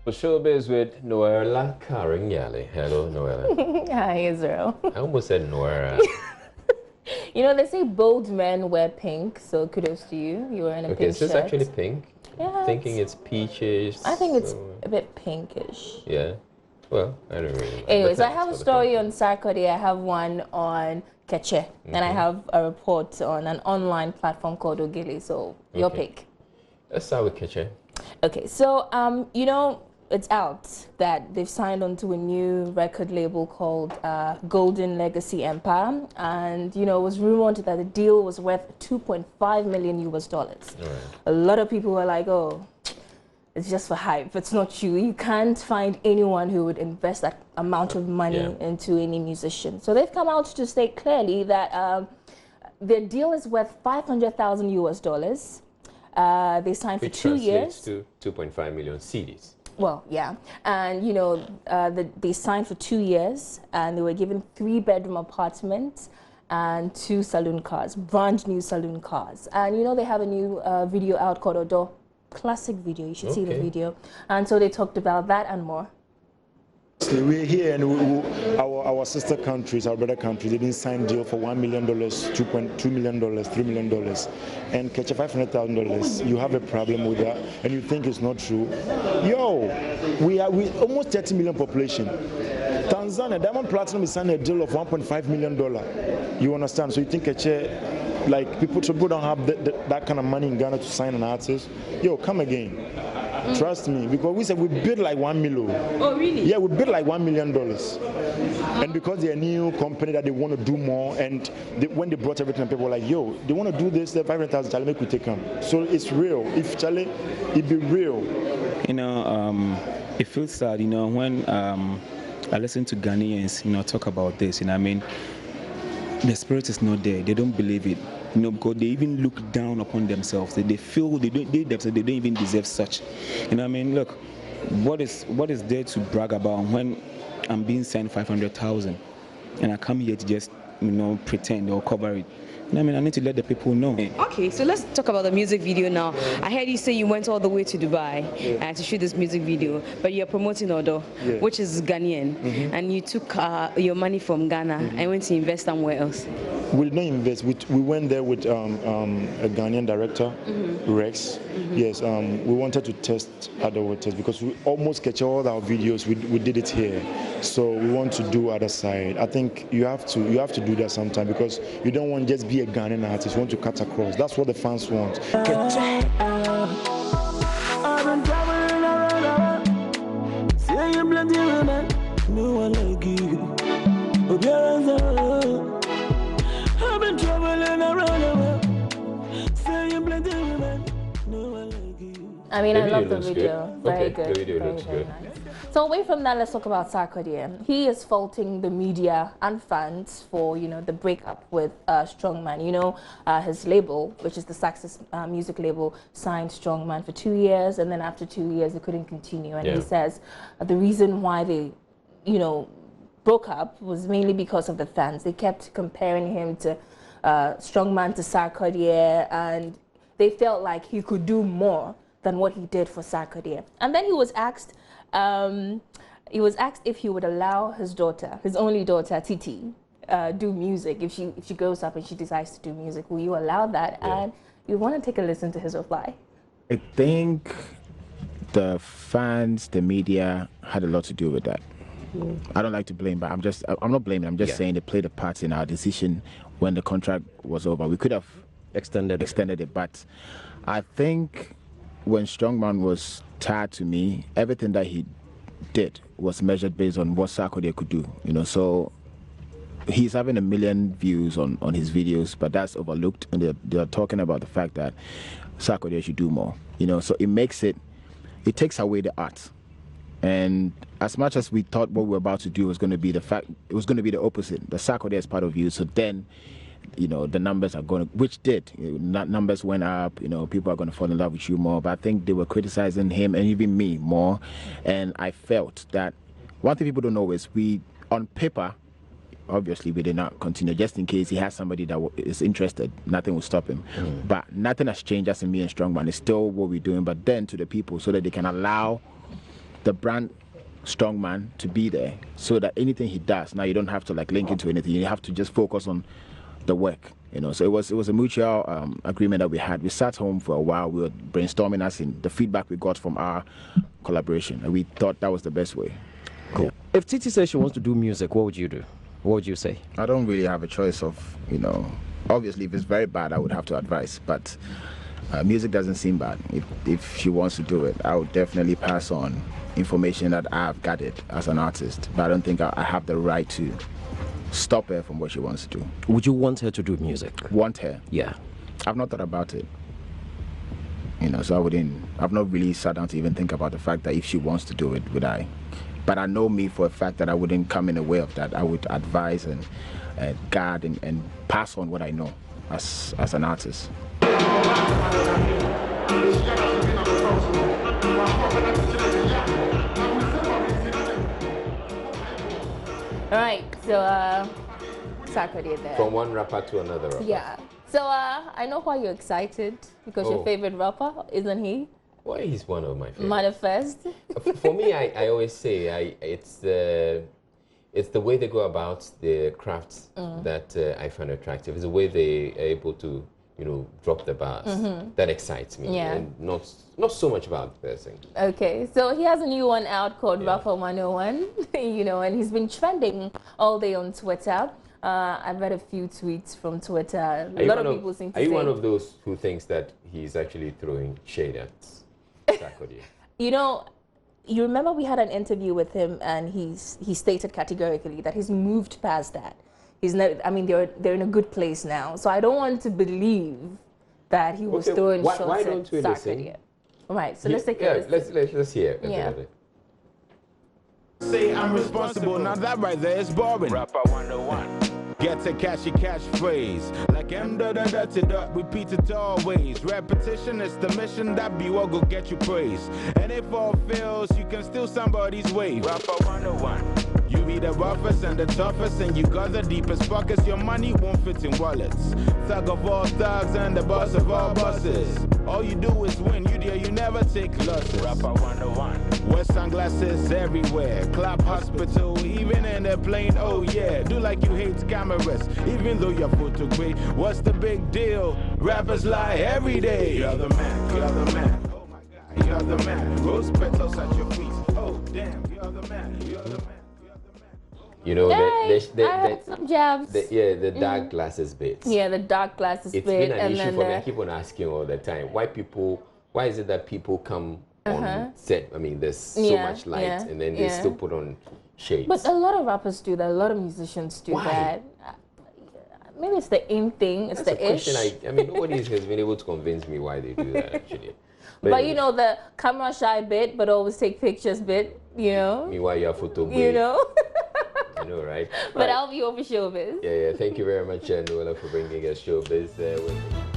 For Showbiz with Noella Karinyali. Hello, Noella. Hi, Israel. I almost said Noella. You know, they say bold men wear pink, so kudos to you. You were in a Okay, pink is this shirt. actually pink? Yeah. Thinking it's peaches. I think it's a bit pinkish. Yeah. Well, I don't really know. Anyways, I have a story on Saturday. I have one on Keche, and I have a report on an online platform called Ogili. So your pick. Let's start with Keche. Okay, so you know, it's out that they've signed onto a new record label called Golden Legacy Empire, and you know, it was rumored that the deal was worth $2.5 million. Right. A lot of people were like, "Oh, it's just for hype." It's not true. You can't find anyone who would invest that amount of money into any musician. So they've come out to state clearly that their deal is worth $500,000. They signed for 2 years. To 2.5 million CDs. Well, yeah. And, you know, they signed for 2 years, and they were given 3-bedroom apartments and 2 saloon cars, brand new saloon cars. And, you know, they have a new video out called Odo. Classic video. You should see the video. And so they talked about that and more. We're here, and our sister countries, our brother countries, they've been signed deal for $1 million, $2.2 million, $3 million, and catch $500,000. You have a problem with that, and you think it's not true. Yo, we almost 30 million population. Tanzania, Diamond Platinum is signing a deal of $1.5 million. You understand? So you think like people don't have that kind of money in Ghana to sign an artist? Yo, come again. Trust me, because we said we bid like $1 million. Oh, really? Yeah, we bid like $1 million. And because they're a new company that they want to do more, and when they brought everything, people were like, yo, they want to do this, the 500,000, Charlie, make we take them. So it's real. If Charlie, it be real. You know, it feels sad, you know, when I listen to Ghanaians, you know, talk about this, you know, I mean, the spirit is not there. They don't believe it. You know, because they even look down upon themselves. They feel they don't even deserve such. You know what I mean? Look, what is there to brag about when I'm being sent 500,000 and I come here to just, you know, pretend or cover it? You know what I mean? I need to let the people know. Okay, so let's talk about the music video now. I heard you say you went all the way to Dubai to shoot this music video, but you're promoting Odo, which is Ghanaian, and you took your money from Ghana and went to invest somewhere else. We did not invest. We went there with a Ghanaian director, Rex. Yes, we wanted to test other waters because we almost catch all our videos. We did it here, so we want to do other side. I think you have to do that sometime because you don't want to just be a Ghanaian artist. You want to cut across. That's what the fans want. No one like you. I've been traveling around the world, saying plenty women, no one like you. I mean, I love the video. Very good. The video looks good. Nice. So away from that, let's talk about Sarkodie. He is faulting the media and fans for, you know, the breakup with Strongman. You know, his label, which is the Success music label, signed Strongman for 2 years, and then after 2 years, they couldn't continue. And he says the reason why they, you know, broke up was mainly because of the fans. They kept comparing him to Strongman to Sarkodie, and they felt like he could do more than what he did for Sarkodie. And then he was asked if he would allow his daughter, his only daughter, Titi, do music. If she grows up and she decides to do music, will you allow that? And you want to take a listen to his reply. I think the fans, the media had a lot to do with that. I don't like to blame, but I'm not blaming. I'm just saying they played a part in our decision when the contract was over. We could have extended it, but I think when Strongman was tied to me, everything that he did was measured based on what Sarkodie could do. You know, so he's having 1 million views on his videos, but that's overlooked, and they're talking about the fact that Sarkodie should do more. You know, so it takes away the art. And as much as we thought what we were about to do was going to be it was going to be the opposite. The Sarkodie is part of you, so then, you know, the numbers are going to, which did, numbers went up, you know, people are going to fall in love with you more. But I think they were criticizing him and even me more. And I felt that one thing people don't know is on paper, obviously we did not continue, just in case he has somebody that is interested, nothing will stop him. But nothing has changed as in me and Strongman. It's still what we're doing, but then to the people, so that they can allow the brand strongman to be there, so that anything he does now, you don't have to like link into anything. You have to just focus on the work, you know. So it was a mutual agreement that we had. We sat home for a while. We were brainstorming us in the feedback we got from our collaboration, and we thought that was the best way. Cool. Yeah. If Titi says she wants to do music, what would you do? What would you say? I don't really have a choice of, you know, obviously if it's very bad, I would have to advise, but music doesn't seem bad. If she wants to do it, I would definitely pass on information that I've gathered as an artist, but I don't think I have the right to stop her from what she wants to do. Would you want her to do music? Want her? Yeah. I've not thought about it. You know, so I've not really sat down to even think about the fact that if she wants to do it, would I? But I know me for a fact that I wouldn't come in the way of that. I would advise and guard and pass on what I know as an artist. All right, so Saturday there. From one rapper to another rapper. Yeah. So I know why you're excited, because your favorite rapper, isn't he? Well, he's one of my favorites. Manifest. For me, I always say it's the way they go about the crafts that I find attractive. It's the way they are able to, you know, drop the bars. That excites me. Yeah. And not so much about the person. Okay, so he has a new one out called Rapper 101, you know, and he's been trending all day on Twitter. I've read a few tweets from Twitter. A lot of people seem to say... Are you one of those who thinks that he's actually throwing shade at Sarkodie? You know, you remember we had an interview with him, and he stated categorically that he's moved past that. He's not. I mean, they're in a good place now. So I don't want to believe that he was throwing shots why at don't we Sarkodie. All right, so let's take it. Let's hear a bit of it. Say I'm responsible. Now that right there is boring. Rapper 101. Get a catchy catchphrase. Like M da da da da da. Repeat it always. Repetition is the mission. That be what go get you praise. And if all fails, you can steal somebody's wave. Rapper 101. You be the roughest and the toughest, and you got the deepest pockets. Your money won't fit in wallets. Thug of all thugs and the boss of all bosses. All you do is win. You never take losses. Rapper 101. Wear sunglasses everywhere. Clap hospital, even in the plane. Oh yeah. Do like you hate cameras, even though your photo great. What's the big deal? Rappers lie every day. You're the man. You're the man. Oh my God. You're the man. Rose petals at your feet. Oh damn. You're the man. You're the man. You know, I had some jabs. The dark glasses bit. Yeah, the dark glasses bit. It's been an issue for me. I keep on asking all the time. Why is it that people come on set? I mean, there's so much light, and then they still put on shades. But a lot of rappers do that. A lot of musicians do that. Maybe it's the in thing. It's the ish. I mean, nobody has been able to convince me why they do that, actually. But anyway. You know, the camera shy bit, but always take pictures bit, you know. Meanwhile, you're photo boy. You know. I know, right? But I'll be over Showbiz. Yeah. Thank you very much, Noella, for bringing us Showbiz with me.